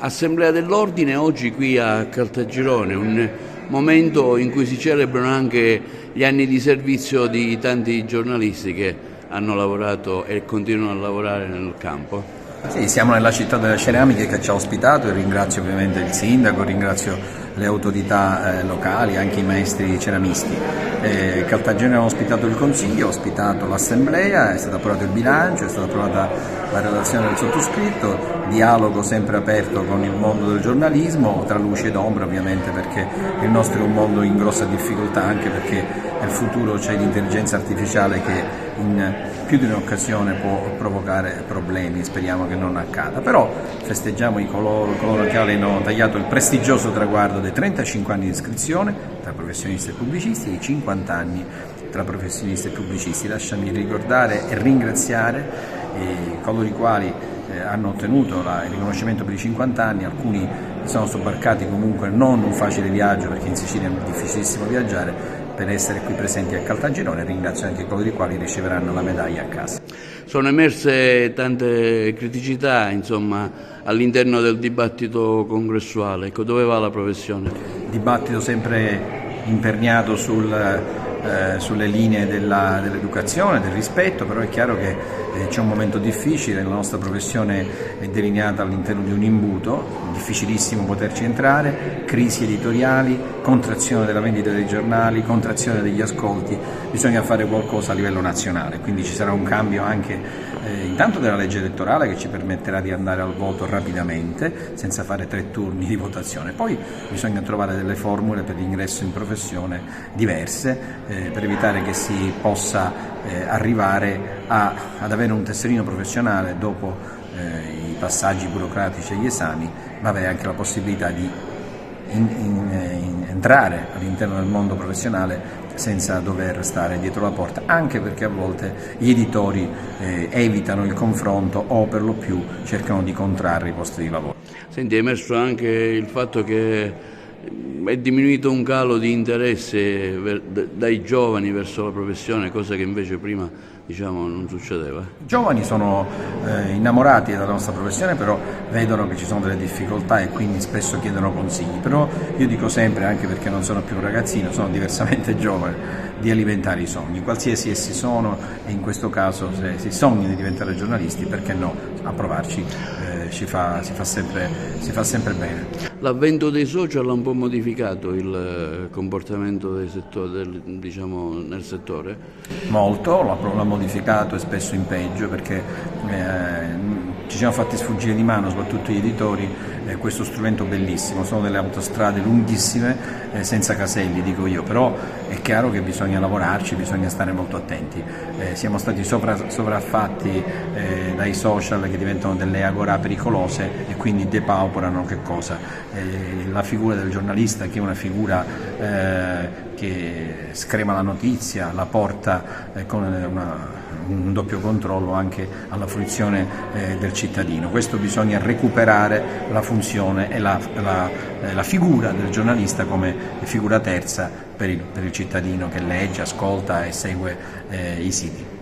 Assemblea dell'Ordine oggi qui a Caltagirone, un momento in cui si celebrano anche gli anni di servizio di tanti giornalisti che hanno lavorato e continuano a lavorare nel campo. Sì, siamo nella città delle ceramiche che ci ha ospitato e ringrazio ovviamente il sindaco, ringrazio le autorità locali, anche i maestri ceramisti. Caltagirone ha ospitato il Consiglio, ha ospitato l'Assemblea, è stato approvato il bilancio, è stata approvata la relazione del sottoscritto, dialogo sempre aperto con il mondo del giornalismo, tra luce ed ombra ovviamente, perché il nostro è un mondo in grossa difficoltà, anche perché nel futuro c'è l'intelligenza artificiale che in più di un'occasione può provocare problemi, speriamo che non accada, però festeggiamo coloro che hanno tagliato il prestigioso traguardo dei 35 anni di iscrizione tra professionisti e pubblicisti e i 50 anni tra professionisti e pubblicisti. Lasciami ricordare e ringraziare coloro i quali hanno ottenuto il riconoscimento per i 50 anni, alcuni sono sobbarcati comunque non un facile viaggio, perché in Sicilia è difficilissimo viaggiare, per essere qui presenti a Caltagirone. Ringrazio anche coloro i quali riceveranno la medaglia a casa. Sono emerse tante criticità, all'interno del dibattito congressuale. Ecco, dove va la professione? Dibattito sempre imperniato sulle linee dell'educazione, del rispetto, però è chiaro che c'è un momento difficile, la nostra professione è delineata all'interno di un imbuto, difficilissimo poterci entrare, crisi editoriali, contrazione della vendita dei giornali, contrazione degli ascolti, bisogna fare qualcosa a livello nazionale, quindi ci sarà un cambio anche intanto della legge elettorale che ci permetterà di andare al voto rapidamente, senza fare 3 turni di votazione, poi bisogna trovare delle formule per l'ingresso in professione diverse, per evitare che si possa arrivare ad avere un tesserino professionale dopo i passaggi burocratici e gli esami, ma avere anche la possibilità di entrare all'interno del mondo professionale senza dover stare dietro la porta, anche perché a volte gli editori evitano il confronto o per lo più cercano di contrarre i posti di lavoro. Senti, è emerso anche il fatto che è diminuito un calo di interesse dai giovani verso la professione, cosa che invece prima non succedeva. I giovani sono innamorati della nostra professione, però vedono che ci sono delle difficoltà e quindi spesso chiedono consigli, però io dico sempre, anche perché non sono più un ragazzino, sono diversamente giovane, di alimentare i sogni, qualsiasi essi sono, e in questo caso se si sogna di diventare giornalisti, perché no, a provarci si fa sempre bene. L'avvento dei social ha un po' modificato il comportamento nel settore? Molto, l'ha modificato e spesso in peggio, perché ci siamo fatti sfuggire di mano, soprattutto gli editori, questo strumento bellissimo. Sono delle autostrade lunghissime, senza caselli dico io, però è chiaro che bisogna lavorarci, bisogna stare molto attenti. Siamo stati sovraffatti dai social, che diventano delle agorà pericolose e quindi depauperano la figura del giornalista, che è una figura che screma la notizia, la porta con un doppio controllo anche alla fruizione del cittadino. Questo bisogna recuperare la funzione e la figura del giornalista come figura terza per il cittadino che legge, ascolta e segue i siti.